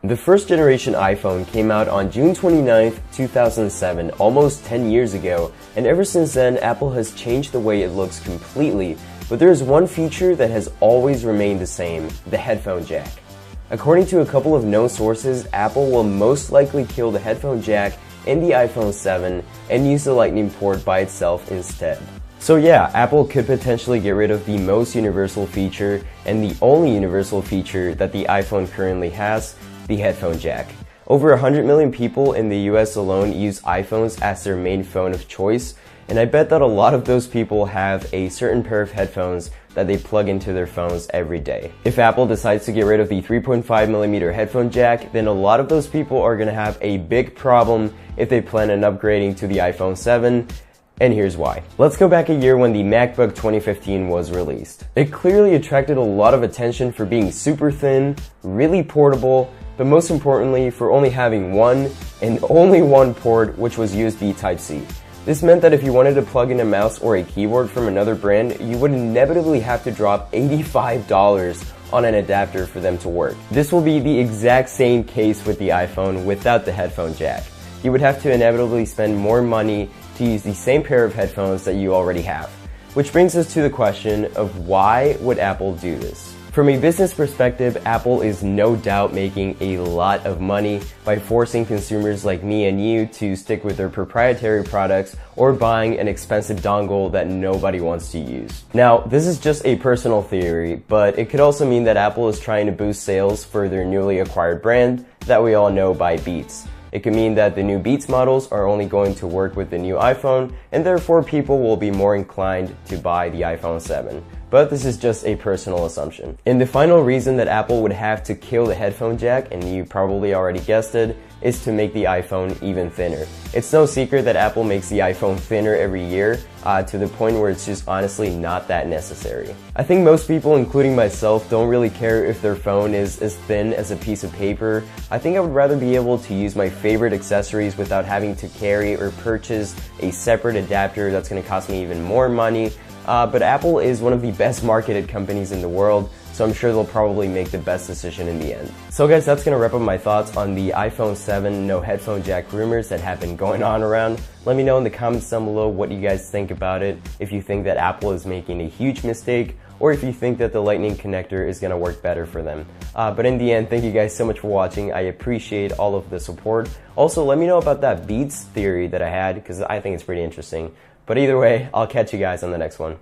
The first generation iPhone came out on June 29th, 2007, almost 10 years ago, and ever since then, Apple has changed the way it looks completely, but there is one feature that has always remained the same: the headphone jack. According to a couple of known sources, Apple will most likely kill the headphone jack in the iPhone 7 and use the Lightning port by itself instead. So yeah, Apple could potentially get rid of the most universal feature and the only universal feature that the iPhone currently has, the headphone jack. Over 100 million people in the US alone use iPhones as their main phone of choice, and I bet that a lot of those people have a certain pair of headphones that they plug into their phones every day. If Apple decides to get rid of the 3.5mm headphone jack, then a lot of those people are going to have a big problem if they plan on upgrading to the iPhone 7. And here's why. Let's go back a year when the MacBook 2015 was released. It clearly attracted a lot of attention for being super thin, really portable, but most importantly for only having one and only one port, which was USB Type-C. This meant that if you wanted to plug in a mouse or a keyboard from another brand, you would inevitably have to drop $85 on an adapter for them to work. This will be the exact same case with the iPhone without the headphone jack. You would have to inevitably spend more money to use the same pair of headphones that you already have. Which brings us to the question of why would Apple do this? From a business perspective, Apple is no doubt making a lot of money by forcing consumers like me and you to stick with their proprietary products or buying an expensive dongle that nobody wants to use. Now, this is just a personal theory, but it could also mean that Apple is trying to boost sales for their newly acquired brand that we all know by Beats. It could mean that the new Beats models are only going to work with the new iPhone, and therefore people will be more inclined to buy the iPhone 7. But this is just a personal assumption. And the final reason that Apple would have to kill the headphone jack, and you probably already guessed it, is to make the iPhone even thinner. It's no secret that Apple makes the iPhone thinner every year, to the point where it's just honestly not that necessary. I think most people, including myself, don't really care if their phone is as thin as a piece of paper. I think I would rather be able to use my favorite accessories without having to carry or purchase a separate adapter that's going to cost me even more money. But Apple is one of the best marketed companies in the world, so I'm sure they'll probably make the best decision in the end. So guys, that's going to wrap up my thoughts on the iPhone 7 no headphone jack rumors that have been going on around. Let me know in the comments down below what you guys think about it, if you think that Apple is making a huge mistake, or if you think that the Lightning connector is going to work better for them. But in the end, thank you guys so much for watching. I appreciate all of the support. Also, let me know about that Beats theory that I had, because I think it's pretty interesting. But either way, I'll catch you guys on the next one.